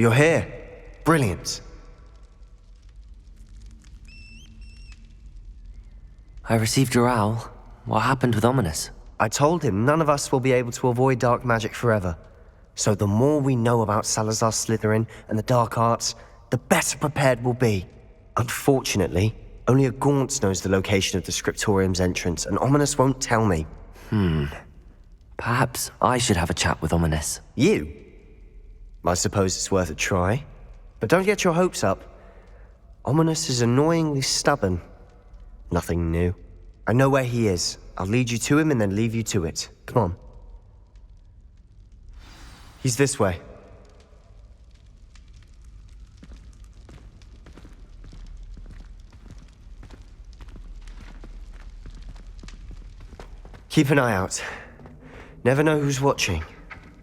You're here. Brilliant. I received your owl. What happened with Ominous? I told him none of us will be able to avoid dark magic forever. So the more we know about Salazar Slytherin and the dark arts, the better prepared we'll be. Unfortunately, only a Gaunt's knows the location of the Scriptorium's entrance, and Ominous won't tell me. Perhaps I should have a chat with Ominous. You? I suppose it's worth a try. But don't get your hopes up. Ominous is annoyingly stubborn. Nothing new. I know where he is. I'll lead you to him and then leave you to it. Come on. He's this way. Keep an eye out. Never know who's watching.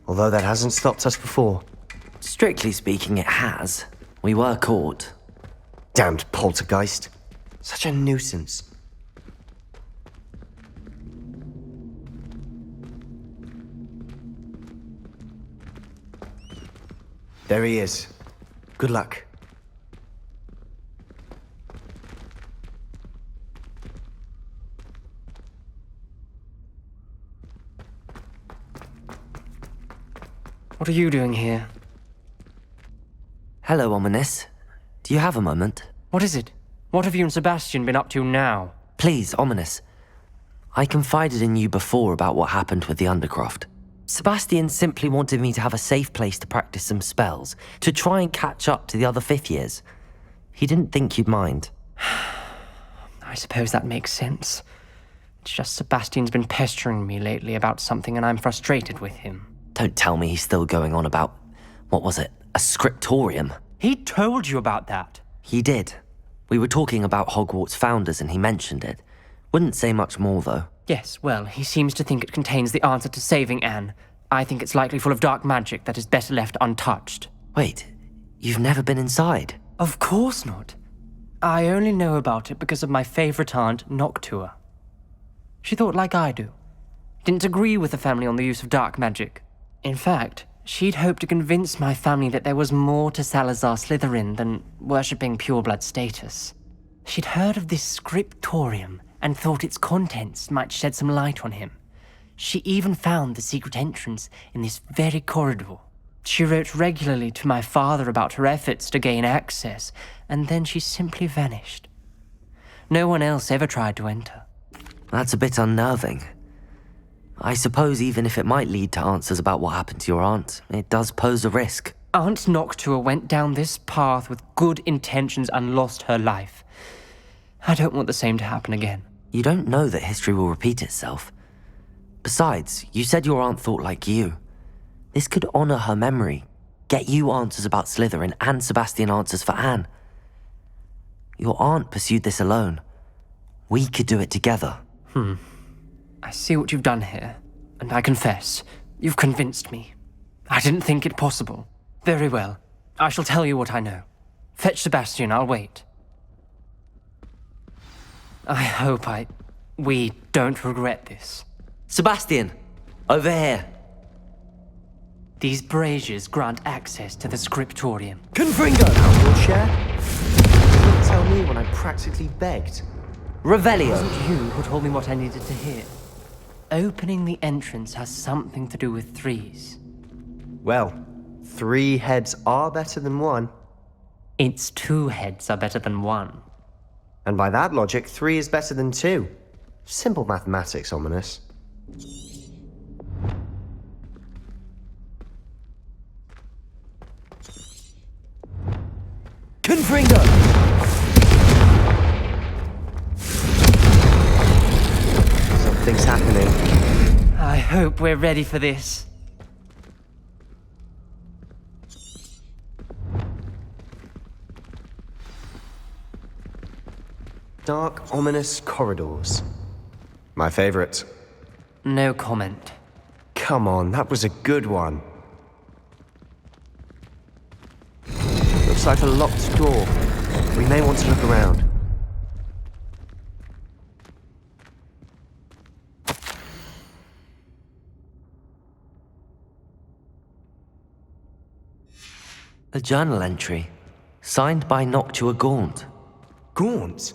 Although that hasn't stopped us before. Strictly speaking, it has. We were caught. Damned poltergeist. Such a nuisance. There he is. Good luck. What are you doing here? Hello, Ominous. Do you have a moment? What is it? What have you and Sebastian been up to now? Please, Ominous. I confided in you before about what happened with the Undercroft. Sebastian simply wanted me to have a safe place to practice some spells, to try and catch up to the other fifth years. He didn't think you'd mind. I suppose that makes sense. It's just Sebastian's been pestering me lately about something and I'm frustrated with him. Don't tell me he's still going on about, what was it, a scriptorium? He told you about that. He did. We were talking about Hogwarts founders and he mentioned it. Wouldn't say much more, though. Yes, well, he seems to think it contains the answer to saving Anne. I think it's likely full of dark magic that is better left untouched. Wait, you've never been inside? Of course not. I only know about it because of my favorite aunt, Noctua. She thought like I do. Didn't agree with the family on the use of dark magic. In fact, she'd hoped to convince my family that there was more to Salazar Slytherin than worshipping pureblood status. She'd heard of this scriptorium and thought its contents might shed some light on him. She even found the secret entrance in this very corridor. She wrote regularly to my father about her efforts to gain access, and then she simply vanished. No one else ever tried to enter. That's a bit unnerving. I suppose even if it might lead to answers about what happened to your aunt, it does pose a risk. Aunt Noctua went down this path with good intentions and lost her life. I don't want the same to happen again. You don't know that history will repeat itself. Besides, you said your aunt thought like you. This could honor her memory, get you answers about Slytherin and Sebastian answers for Anne. Your aunt pursued this alone. We could do it together. I see what you've done here, and I confess, you've convinced me. I didn't think it possible. Very well, I shall tell you what I know. Fetch Sebastian, I'll wait. I hope we don't regret this. Sebastian! Over here! These braziers grant access to the scriptorium. Confringo! Out your chair? You didn't tell me when I practically begged. Revelio! It wasn't you who told me what I needed to hear. Opening the entrance has something to do with threes. Well, 3 heads are better than 1. Its 2 heads are better than 1. And by that logic, 3 is better than 2. Simple mathematics, Ominous. Confringo! Something's happening. I hope we're ready for this. Dark, ominous corridors. My favorite. No comment. Come on, that was a good one. Looks like a locked door. We may want to look around. A journal entry, signed by Noctua Gaunt. Gaunt?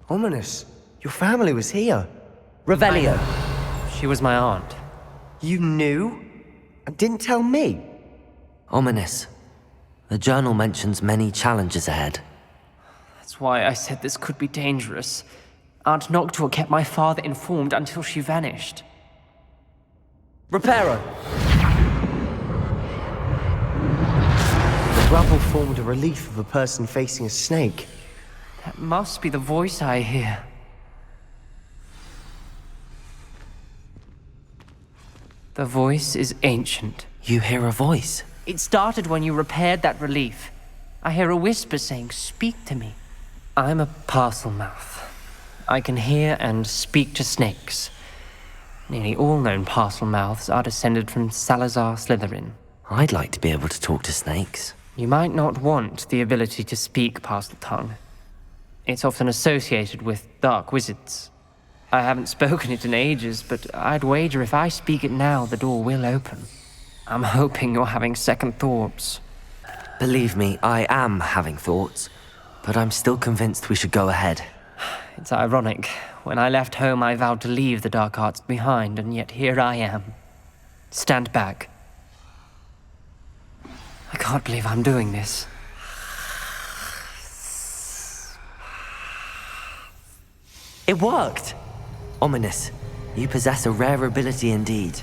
Ominous. Your family was here. Revelio. She was my aunt. You knew? And didn't tell me? Ominous. The journal mentions many challenges ahead. That's why I said this could be dangerous. Aunt Noctua kept my father informed until she vanished. Reparo! The rubble formed a relief of a person facing a snake. That must be the voice I hear. The voice is ancient. You hear a voice? It started when you repaired that relief. I hear a whisper saying, "Speak to me." I'm a parcel mouth. I can hear and speak to snakes. Nearly all known parcel mouths are descended from Salazar Slytherin. I'd like to be able to talk to snakes. You might not want the ability to speak parcel tongue. It's often associated with dark wizards. I haven't spoken it in ages, but I'd wager if I speak it now, the door will open. I'm hoping you're having second thoughts. Believe me, I am having thoughts, but I'm still convinced we should go ahead. It's ironic. When I left home, I vowed to leave the dark arts behind, and yet here I am. Stand back. I can't believe I'm doing this. It worked! Ominous, you possess a rare ability indeed.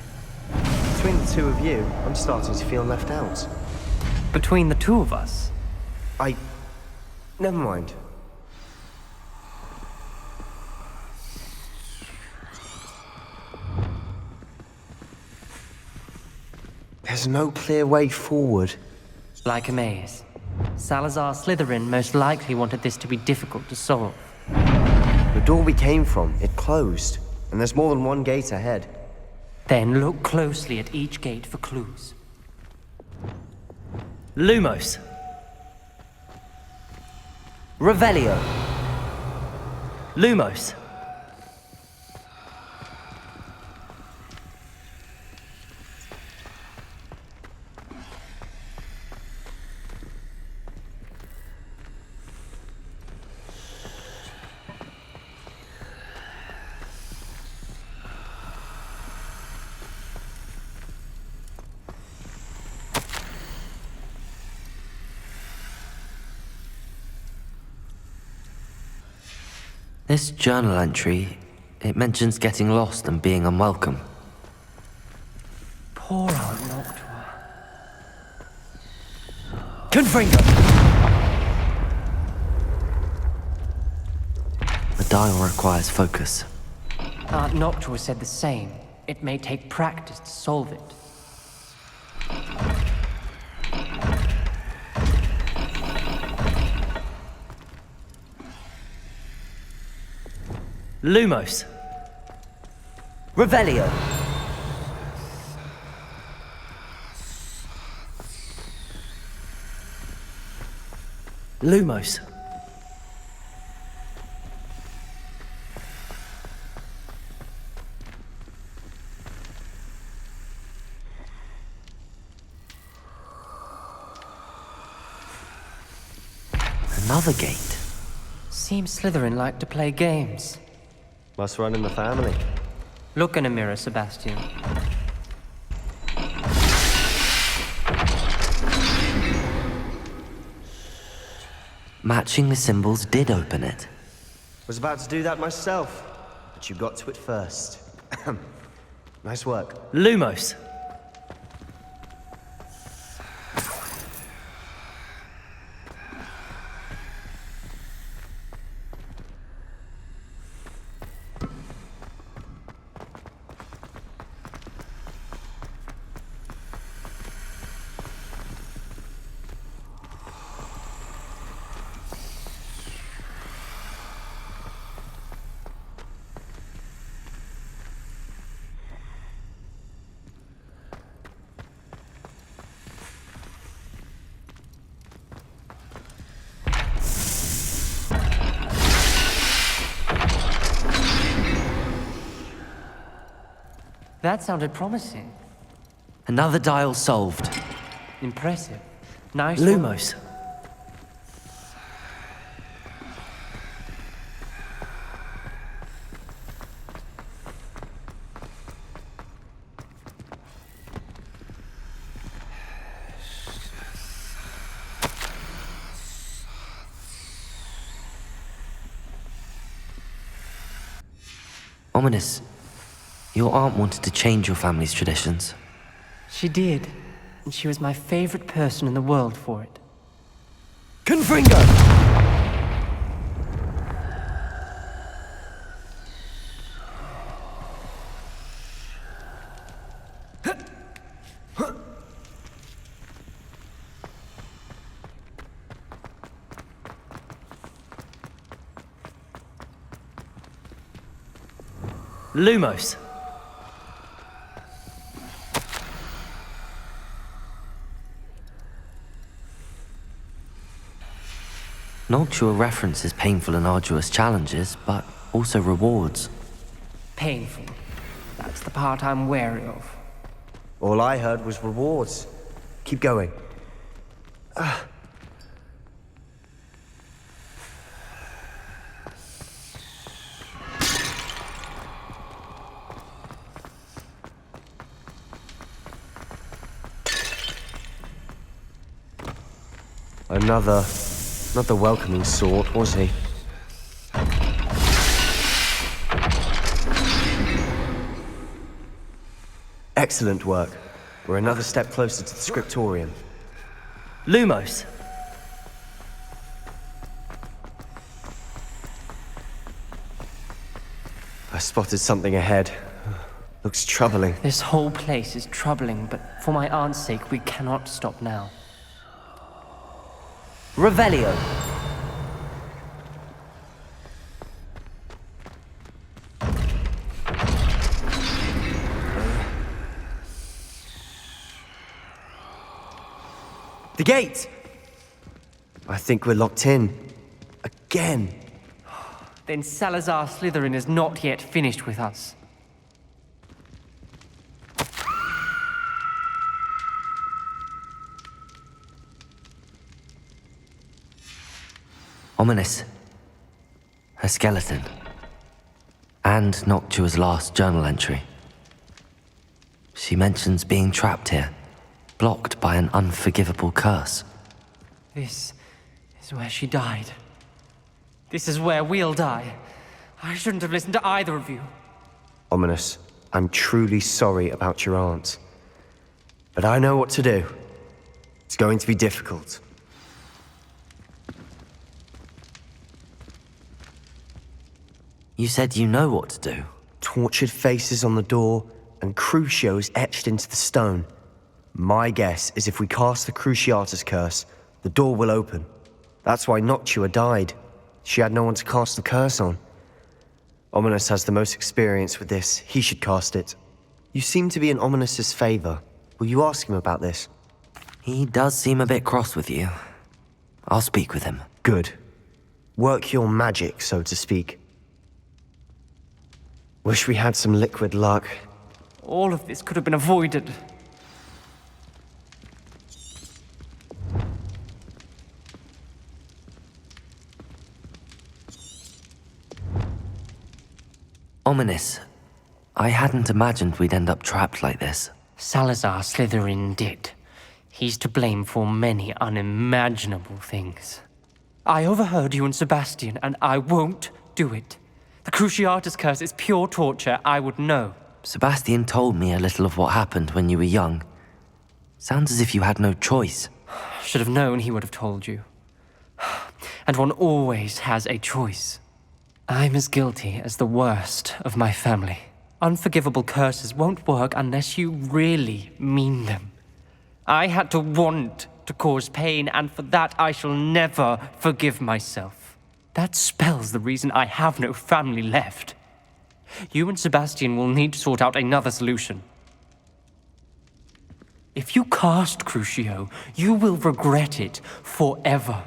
Between the two of you, I'm starting to feel left out. Between the two of us? Never mind. There's no clear way forward. Like a maze. Salazar Slytherin most likely wanted this to be difficult to solve. The door we came from, it closed. And there's more than one gate ahead. Then look closely at each gate for clues. Lumos. Revelio. Lumos. This journal entry, it mentions getting lost and being unwelcome. Poor Aunt Noctua. Confringo! The dial requires focus. Aunt Noctua said the same. It may take practice to solve it. Lumos. Revelio. Lumos. Another gate. Seems Slytherin like to play games. Must run in the family. Look in a mirror, Sebastian. Matching the symbols did open it. Was about to do that myself, but you got to it first. Nice work. Lumos. That sounded promising. Another dial solved. Impressive. Nice one. Lumos. Ominous. Your aunt wanted to change your family's traditions. She did, and she was my favorite person in the world for it. Confringo! Lumos. Noctua references painful and arduous challenges, but also rewards. Painful. That's the part I'm wary of. All I heard was rewards. Keep going. Not the welcoming sort, was he? Excellent work. We're another step closer to the scriptorium. Lumos. I spotted something ahead. Looks troubling. This whole place is troubling, but for my aunt's sake, we cannot stop now. Revelio. The gate! I think we're locked in. Again. Then Salazar Slytherin is not yet finished with us. Ominous. Her skeleton. And Noctua's last journal entry. She mentions being trapped here, blocked by an unforgivable curse. This is where she died. This is where we'll die. I shouldn't have listened to either of you. Ominous, I'm truly sorry about your aunt. But I know what to do. It's going to be difficult. You said you know what to do. Tortured faces on the door and Crucios etched into the stone. My guess is if we cast the Cruciatus curse, the door will open. That's why Noctua died. She had no one to cast the curse on. Ominous has the most experience with this. He should cast it. You seem to be in Ominous's favor. Will you ask him about this? He does seem a bit cross with you. I'll speak with him. Good. Work your magic, so to speak. Wish we had some liquid luck. All of this could have been avoided. Ominous. I hadn't imagined we'd end up trapped like this. Salazar Slytherin did. He's to blame for many unimaginable things. I overheard you and Sebastian, and I won't do it. The Cruciatus curse is pure torture, I would know. Sebastian told me a little of what happened when you were young. Sounds as if you had no choice. Should have known he would have told you. And one always has a choice. I'm as guilty as the worst of my family. Unforgivable curses won't work unless you really mean them. I had to want to cause pain, and for that I shall never forgive myself. That spells the reason I have no family left. You and Sebastian will need to sort out another solution. If you cast Crucio, you will regret it forever.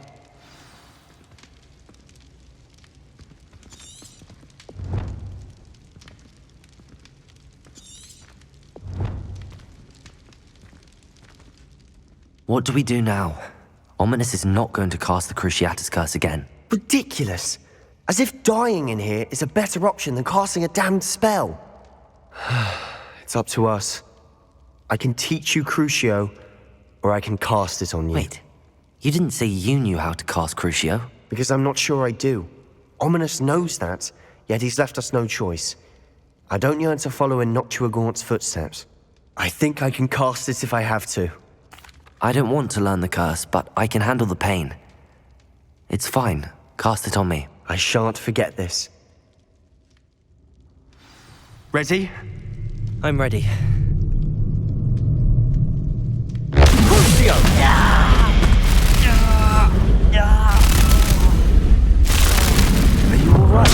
What do we do now? Ominous is not going to cast the Cruciatus Curse again. Ridiculous! As if dying in here is a better option than casting a damned spell. It's up to us. I can teach you Crucio, or I can cast it on you. Wait, you didn't say you knew how to cast Crucio? Because I'm not sure I do. Ominous knows that, yet he's left us no choice. I don't yearn to follow in Hogwarts' footsteps. I think I can cast it if I have to. I don't want to learn the curse, but I can handle the pain. It's fine. Cast it on me. I shan't forget this. Ready? I'm ready. Are you alright?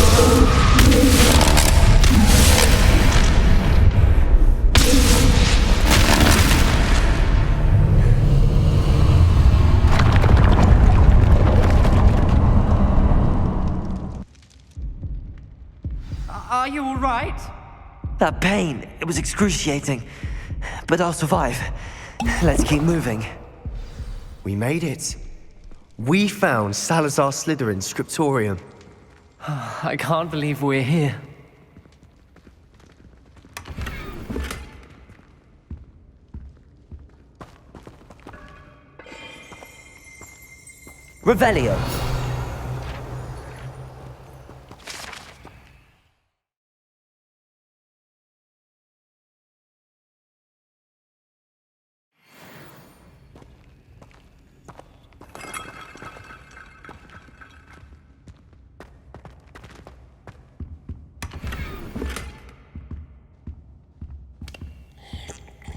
Are you all right? That pain, it was excruciating. But I'll survive. Let's keep moving. We made it. We found Salazar Slytherin's scriptorium. I can't believe we're here. Revelio.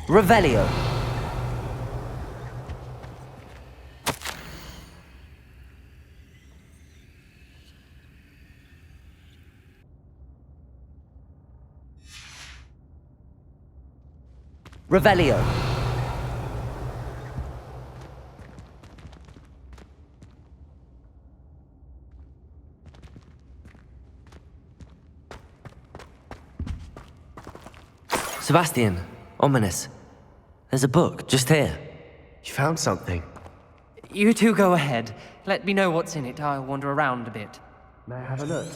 Revelio. Revelio. Sebastian, Ominous. There's a book just here. You found something. You two go ahead. Let me know what's in it. I'll wander around a bit. May I have a look?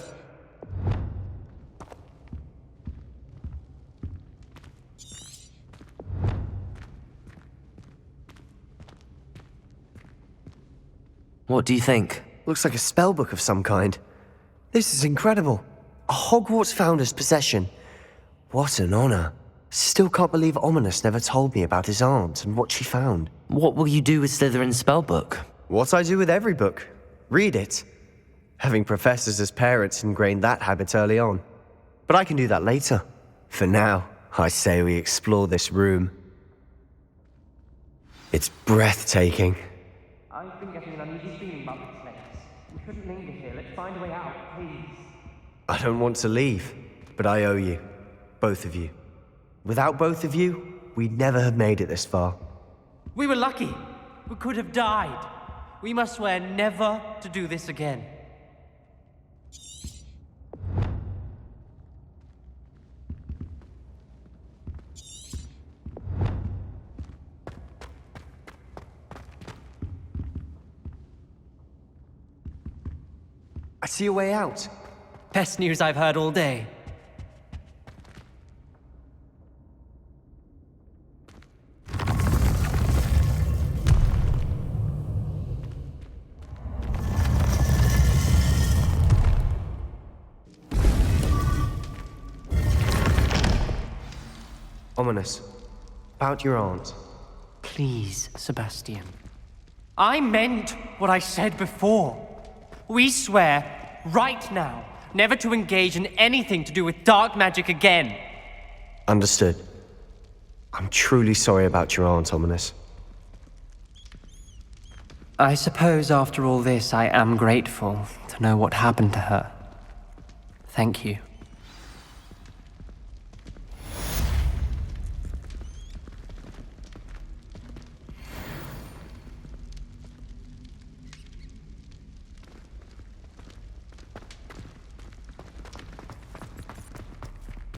What do you think? Looks like a spellbook of some kind. This is incredible. A Hogwarts founder's possession. What an honor. Still can't believe Ominous never told me about his aunt and what she found. What will you do with Slytherin's spellbook? What I do with every book. Read it. Having professors as parents ingrained that habit early on. But I can do that later. For now, I say we explore this room. It's breathtaking. I've been getting an uneasy feeling about this place. We shouldn't linger here. Let's find a way out, please. I don't want to leave, but I owe you. Both of you. Without both of you, we'd never have made it this far. We were lucky. We could have died. We must swear never to do this again. I see a way out. Best news I've heard all day. Ominous. About your aunt. Please, Sebastian. I meant what I said before. We swear, right now, never to engage in anything to do with dark magic again. Understood. I'm truly sorry about your aunt, Ominous. I suppose after all this, I am grateful to know what happened to her. Thank you.